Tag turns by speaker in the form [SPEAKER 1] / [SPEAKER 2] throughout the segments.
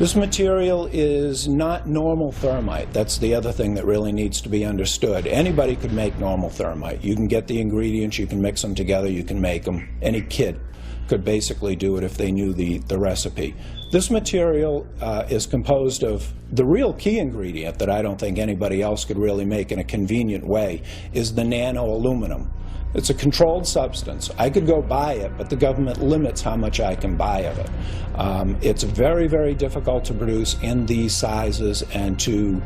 [SPEAKER 1] This material is not normal thermite. That's the other thing that really needs to be understood. Anybody could make normal thermite. You can get the ingredients, you can mix them together, you can make them. Any kid could basically do it if they knew the recipe. This material is composed of the real key ingredient that I don't think anybody else could really make in a convenient way is the nano aluminum. It's a controlled substance. I could go buy it, but the government limits how much I can buy of it. It's very, very difficult to produce in these sizes and to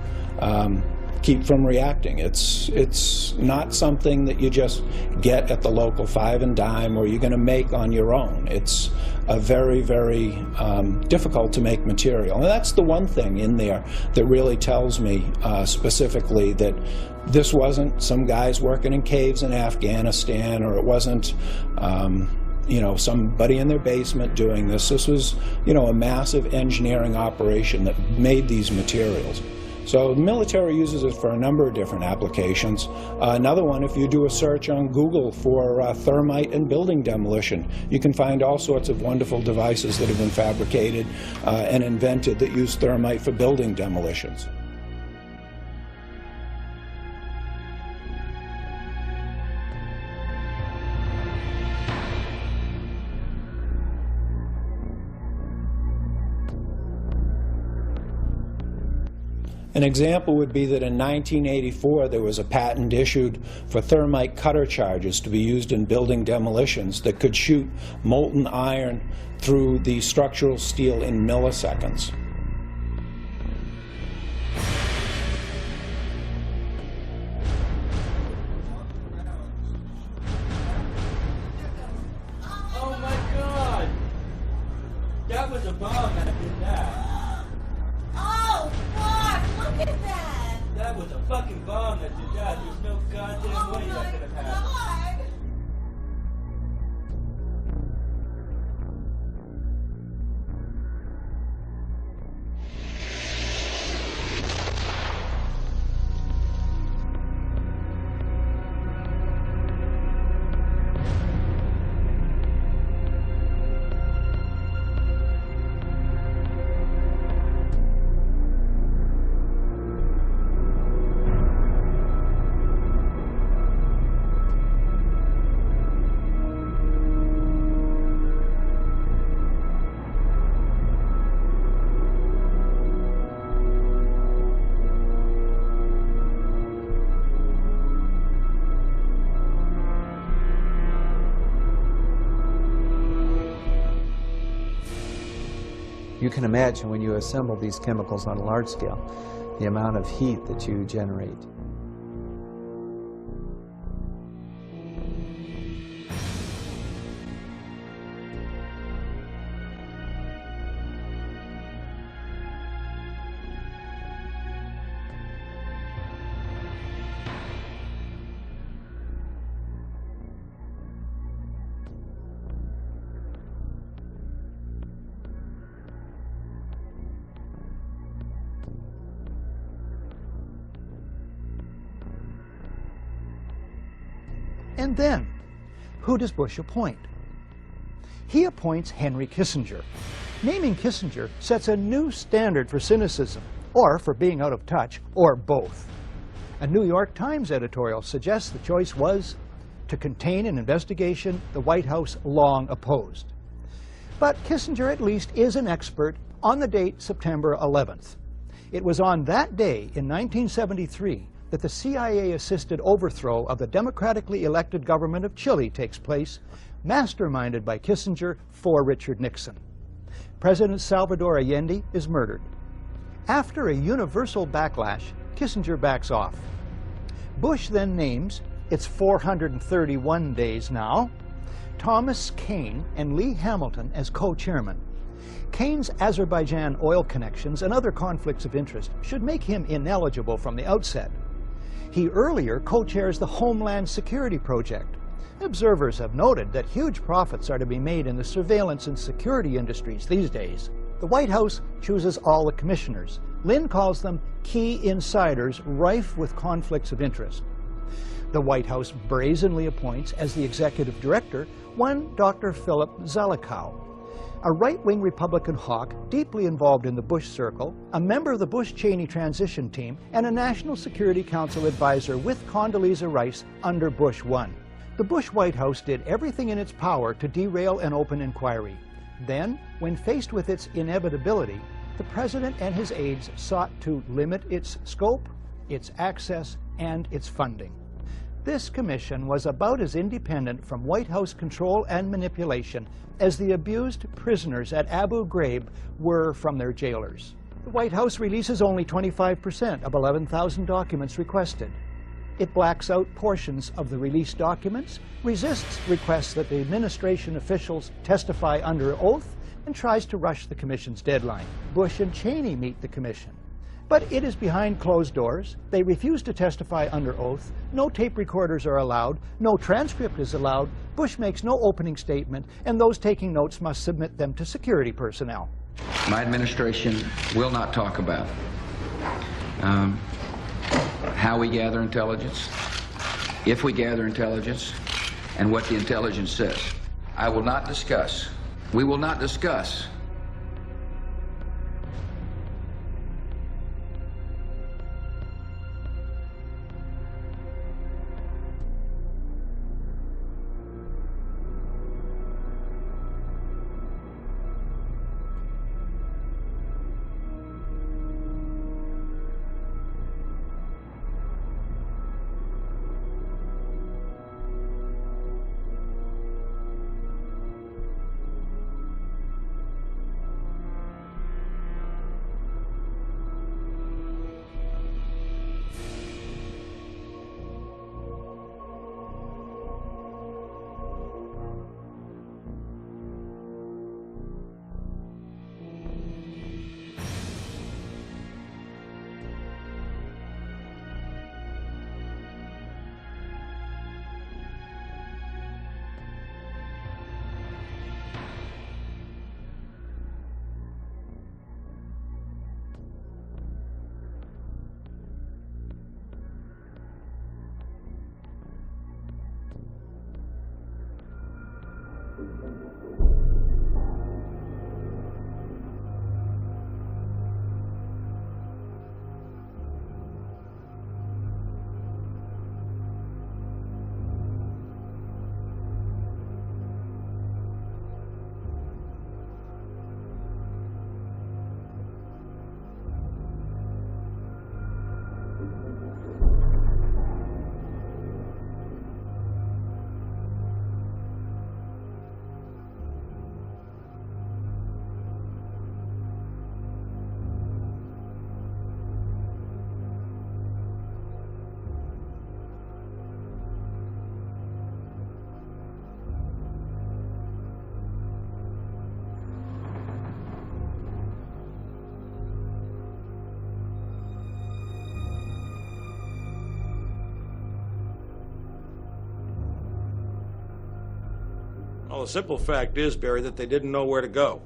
[SPEAKER 1] keep from reacting. It's not something that you just get at the local five and dime or you're going to make on your own. It's a very, very difficult to make material. And that's the one thing in there that really tells me specifically that this wasn't some guys working in caves in Afghanistan, or it wasn't you know, somebody in their basement doing this. This was, you know, a massive engineering operation that made these materials. So the military uses it for a number of different applications. Another one, if you do a search on Google for thermite and building demolition, you can find all sorts of wonderful devices that have been fabricated and invented that use thermite for building demolitions. An example would be that in 1984 there was a patent issued for thermite cutter charges to be used in building demolitions that could shoot molten iron through the structural steel in milliseconds.
[SPEAKER 2] Oh my God! That was a bomb that did that.
[SPEAKER 3] Look at that!
[SPEAKER 2] That was a fucking bomb that did that. There's no goddamn way that could have happened.
[SPEAKER 4] You can imagine when you assemble these chemicals on a large scale, the amount of heat that you generate.
[SPEAKER 5] And then, who does Bush appoint? He appoints Henry Kissinger. Naming Kissinger sets a new standard for cynicism, or for being out of touch, or both. A New York Times editorial suggests the choice was to contain an investigation the White House long opposed. But Kissinger at least is an expert on the date September 11th. It was on that day in 1973 that the CIA-assisted overthrow of the democratically elected government of Chile takes place, masterminded by Kissinger for Richard Nixon. President Salvador Allende is murdered. After a universal backlash, Kissinger backs off. Bush then names, it's 431 days now, Thomas Kean and Lee Hamilton as co-chairmen. Kean's Azerbaijan oil connections and other conflicts of interest should make him ineligible from the outset. He earlier co-chairs the Homeland Security Project. Observers have noted that huge profits are to be made in the surveillance and security industries these days. The White House chooses all the commissioners. Lynn calls them key insiders rife with conflicts of interest. The White House brazenly appoints as the executive director one Dr. Philip Zelikow. A right-wing Republican hawk deeply involved in the Bush circle, a member of the Bush-Cheney transition team, and a National Security Council advisor with Condoleezza Rice under Bush 1. The Bush White House did everything in its power to derail an open inquiry. Then, when faced with its inevitability, the president and his aides sought to limit its scope, its access, and its funding. This commission was about as independent from White House control and manipulation as the abused prisoners at Abu Ghraib were from their jailers. The White House releases only 25% of 11,000 documents requested. It blacks out portions of the released documents, resists requests that the administration officials testify under oath, and tries to rush the commission's deadline. Bush and Cheney meet the commission. But it is behind closed doors. They refuse to testify under oath. No tape recorders are allowed. No transcript is allowed. Bush makes no opening statement, and those taking notes must submit them to security personnel.
[SPEAKER 6] My administration will not talk about how we gather intelligence, if we gather intelligence, and what the intelligence says. I will not discuss. We will not discuss
[SPEAKER 7] Well, the simple fact is, Barry, that they didn't know where to go.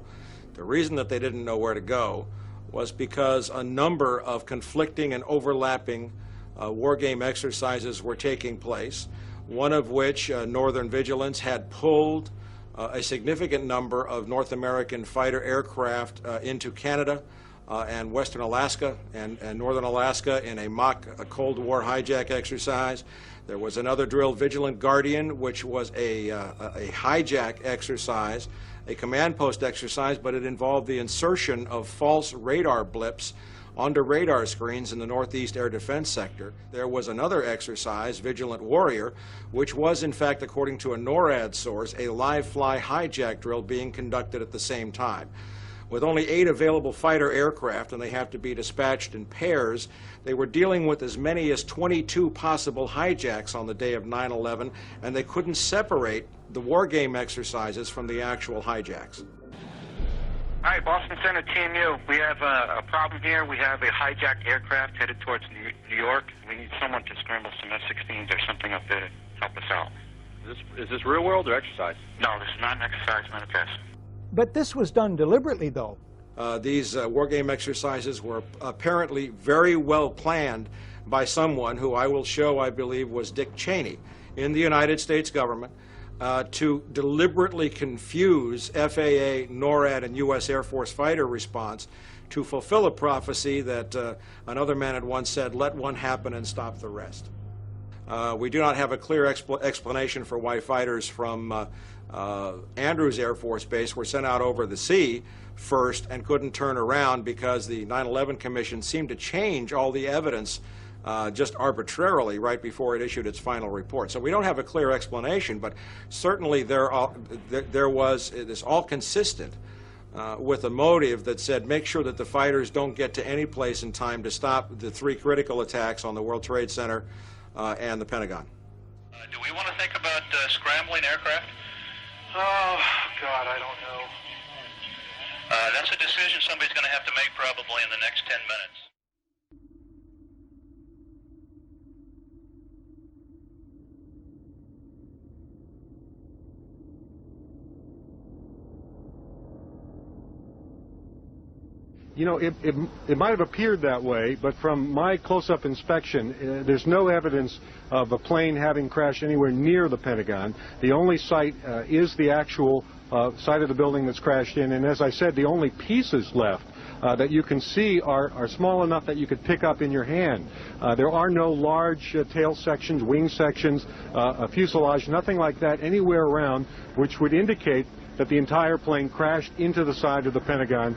[SPEAKER 7] The reason that they didn't know where to go was because a number of conflicting and overlapping war game exercises were taking place, one of which, Northern Vigilance, had pulled a significant number of North American fighter aircraft into Canada and Western Alaska and Northern Alaska in a mock Cold War hijack exercise. There was another drill, Vigilant Guardian, which was a hijack exercise, a command post exercise, but it involved the insertion of false radar blips onto radar screens in the Northeast Air Defense Sector. There was another exercise, Vigilant Warrior, which was, in fact, according to a NORAD source, a live fly hijack drill being conducted at the same time. With only 8 available fighter aircraft, and they have to be dispatched in pairs, they were dealing with as many as 22 possible hijacks on the day of 9/11, and they couldn't separate the war game exercises from the actual hijacks.
[SPEAKER 8] Hi, Boston Center, Team U. We have a problem here. We have a hijacked aircraft headed towards New York. We need someone to scramble some F-16s or something up there to help us out.
[SPEAKER 9] Is this real world or exercise?
[SPEAKER 8] No, this is not an exercise, not a test.
[SPEAKER 5] But this was done deliberately, though.
[SPEAKER 7] These war game exercises were apparently very well planned by someone who I will show, I believe, was Dick Cheney in the United States government. to deliberately confuse FAA, NORAD, and U.S. Air Force fighter response to fulfill a prophecy that another man had once said, let one happen and stop the rest. We do not have a clear explanation for why fighters from Andrews Air Force Base were sent out over the sea first and couldn't turn around because the 9/11 Commission seemed to change all the evidence just arbitrarily right before it issued its final report. So we don't have a clear explanation, but certainly there was, it is all consistent with a motive that said make sure that the fighters don't get to any place in time to stop the 3 critical attacks on the World Trade Center and the Pentagon.
[SPEAKER 9] Do we want to think about scrambling aircraft? Oh, God, I don't know. That's a decision somebody's going to have to make probably in the next 10 minutes.
[SPEAKER 10] You know, it might have appeared that way, but from my close-up inspection, there's no evidence of a plane having crashed anywhere near the Pentagon. The only site is the actual site of the building that's crashed in, and as I said, the only pieces left that you can see are small enough that you could pick up in your hand. There are no large tail sections, wing sections, a fuselage, nothing like that anywhere around, which would indicate that the entire plane crashed into the side of the Pentagon.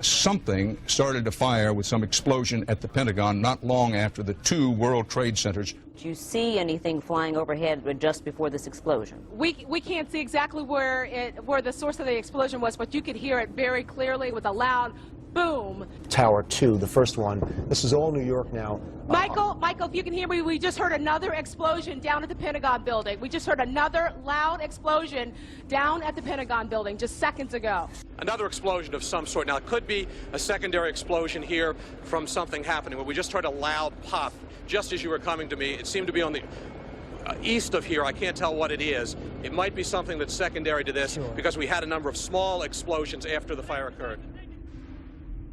[SPEAKER 11] Something started to fire with some explosion at the Pentagon not long after the 2 World Trade Centers.
[SPEAKER 12] Did you see anything flying overhead just before this explosion?
[SPEAKER 13] We can't see exactly where the source of the explosion was, but you could hear it very clearly with a loud boom.
[SPEAKER 14] Tower 2, the first one. This is all New York now.
[SPEAKER 13] Michael, if you can hear me, we just heard another explosion down at the Pentagon building. We just heard another loud explosion down at the Pentagon building just seconds ago.
[SPEAKER 9] Another explosion of some sort. Now, it could be a secondary explosion here from something happening, but we just heard a loud pop just as you were coming to me. It seemed to be on the east of here. I can't tell what it is. It might be something that's secondary to this because we had a number of small explosions after the fire occurred.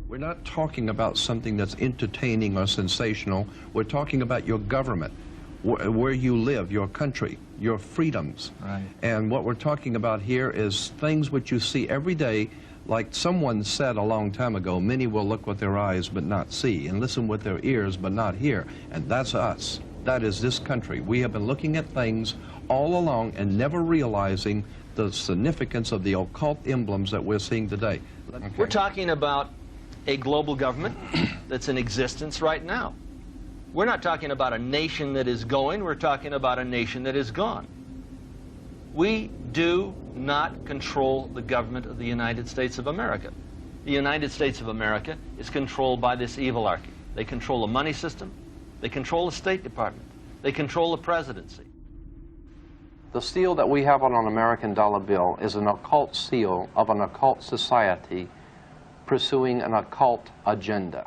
[SPEAKER 15] We're not talking about something that's entertaining or sensational. We're talking about your government, where you live, your country, your freedoms.
[SPEAKER 4] Right.
[SPEAKER 15] And what we're talking about here is things which you see every day. Like someone said a long time ago, many will look with their eyes but not see, and listen with their ears but not hear. And that's us. That is this country. We have been looking at things all along and never realizing the significance of the occult emblems that we're seeing today.
[SPEAKER 16] Okay. We're talking about a global government that's in existence right now. We're not talking about a nation that is going, we're talking about a nation that is gone. We do not control the government of the United States of America. The United States of America is controlled by this evilarchy. They control the money system, they control the State Department, they control the presidency.
[SPEAKER 15] The seal that we have on an American dollar bill is an occult seal of an occult society pursuing an occult agenda.